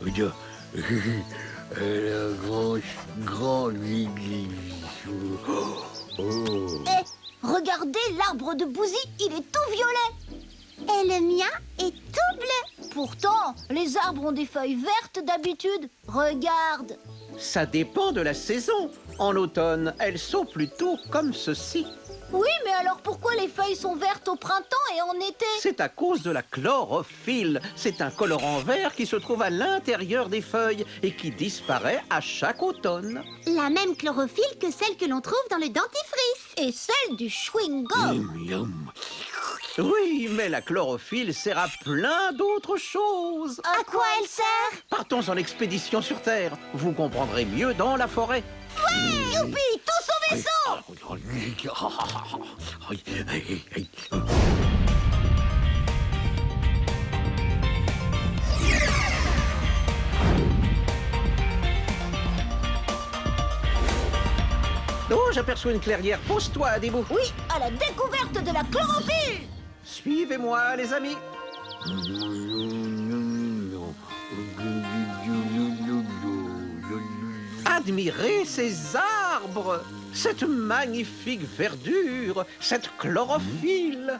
La grande oh. Eh, regardez l'arbre de Bouzy, il est tout violet. Et le mien est tout bleu. Pourtant, les arbres ont des feuilles vertes d'habitude. Regarde. Ça dépend de la saison. En automne, elles sont plutôt comme ceci. Oui, mais alors pourquoi les feuilles sont vertes au printemps et en été? C'est à cause de la chlorophylle. C'est un colorant vert qui se trouve à l'intérieur des feuilles et qui disparaît à chaque automne. La même chlorophylle que celle que l'on trouve dans le dentifrice. Et celle du chewing-gum. Oui, mais la chlorophylle sert à plein d'autres choses. À quoi elle sert? Partons en expédition sur Terre. Vous comprendrez mieux dans la forêt. Ouais, youpi, tous au vaisseau! Oh, j'aperçois une clairière. Pose-toi, Adibou. Oui, à la découverte de la chlorophylle! Suivez-moi, les amis. Admirez ces arbres, cette magnifique verdure, cette chlorophylle.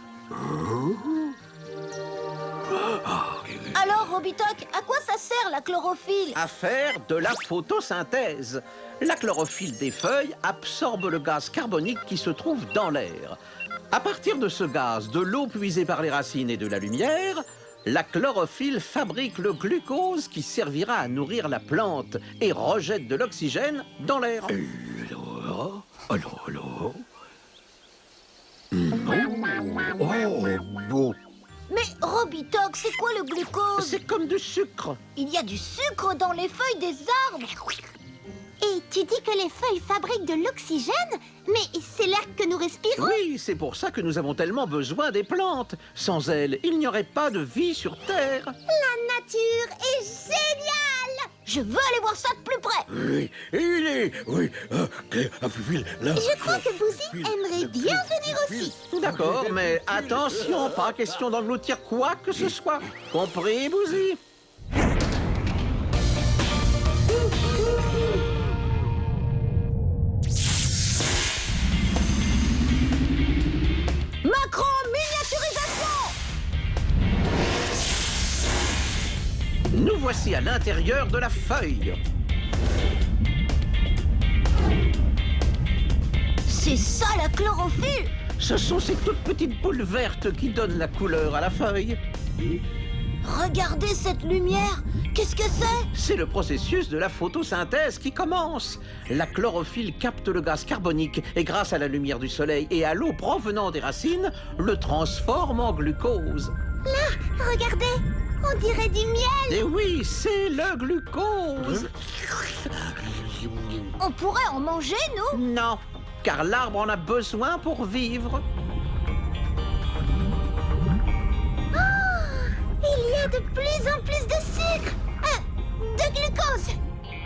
Alors, Robitoc, à quoi ça sert la chlorophylle? À faire de la photosynthèse. La chlorophylle des feuilles absorbe le gaz carbonique qui se trouve dans l'air. À partir de ce gaz, de l'eau puisée par les racines et de la lumière, la chlorophylle fabrique le glucose qui servira à nourrir la plante et rejette de l'oxygène dans l'air. Alors. Bon. Mais Robitoc, c'est quoi le glucose? C'est comme du sucre. Il y a du sucre dans les feuilles des arbres. Et tu dis que les feuilles fabriquent de l'oxygène? Mais c'est l'air que nous respirons. Oui, c'est pour ça que nous avons tellement besoin des plantes. Sans elles, il n'y aurait pas de vie sur Terre. La nature est géniale! Je veux aller voir ça de plus près. Oui, Je crois que Bouzy aimerait bien venir aussi. D'accord, mais attention, pas question d'engloutir quoi que ce soit. Compris, Bouzy? Macro-miniaturisation! Nous voici à l'intérieur de la feuille. C'est ça la chlorophylle? Ce sont ces toutes petites boules vertes qui donnent la couleur à la feuille. Regardez cette lumière. Qu'est-ce que c'est? C'est le processus de la photosynthèse qui commence. La chlorophylle capte le gaz carbonique et grâce à la lumière du soleil et à l'eau provenant des racines, le transforme en glucose. Là, regardez, on dirait du miel. Et oui, c'est le glucose. On pourrait en manger, nous? Non, car l'arbre en a besoin pour vivre. Il y a de plus en plus de sucre. De glucose.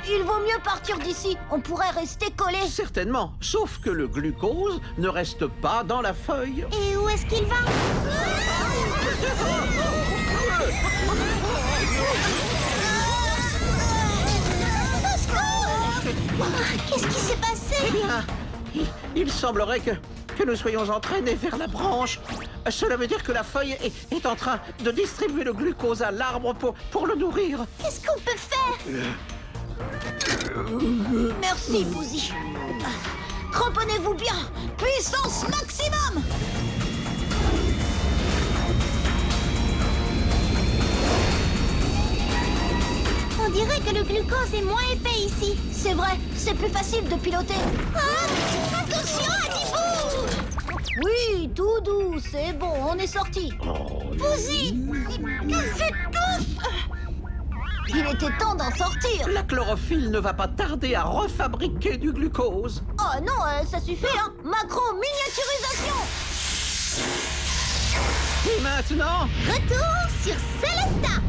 Il vaut mieux partir d'ici. On pourrait rester collé. Certainement, sauf que le glucose ne reste pas dans la feuille. Et où est-ce qu'il va? Qu'est-ce qui s'est passé? Eh bien, il semblerait que nous soyons entraînés vers la branche. Cela veut dire que la feuille est en train de distribuer le glucose à l'arbre pour le nourrir. Qu'est-ce qu'on peut faire? Merci, Bouzy. Cramponnez-vous bien. Puissance maximum. On dirait que le glucose est moins épais ici. C'est vrai, c'est plus facile de piloter. Ah, attention, Adibou! Oui, tout doux, c'est bon, on est sorti. Bouzy, j'étouffe. Il était temps d'en sortir. La chlorophylle ne va pas tarder à refabriquer du glucose. Oh non, ça suffit, hein. Macro-miniaturisation. Et maintenant, Retour sur Célestin.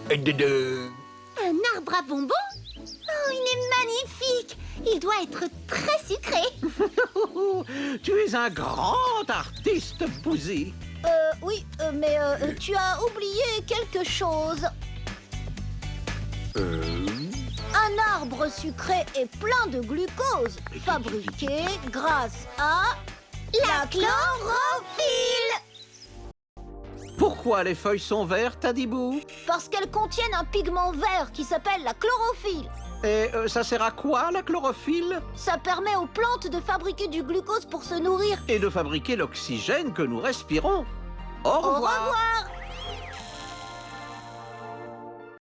Un arbre à bonbons? Oh, il est magnifique! Il doit être très sucré. Tu es un grand artiste, Pouzy. Oui, mais tu as oublié quelque chose. Un arbre sucré est plein de glucose, fabriqué grâce à la chlorophylle. Pourquoi les feuilles sont vertes, Adibou? Parce qu'elles contiennent un pigment vert qui s'appelle la chlorophylle. Et ça sert à quoi, la chlorophylle? Ça permet aux plantes de fabriquer du glucose pour se nourrir. Et de fabriquer l'oxygène que nous respirons. Au revoir. Au revoir.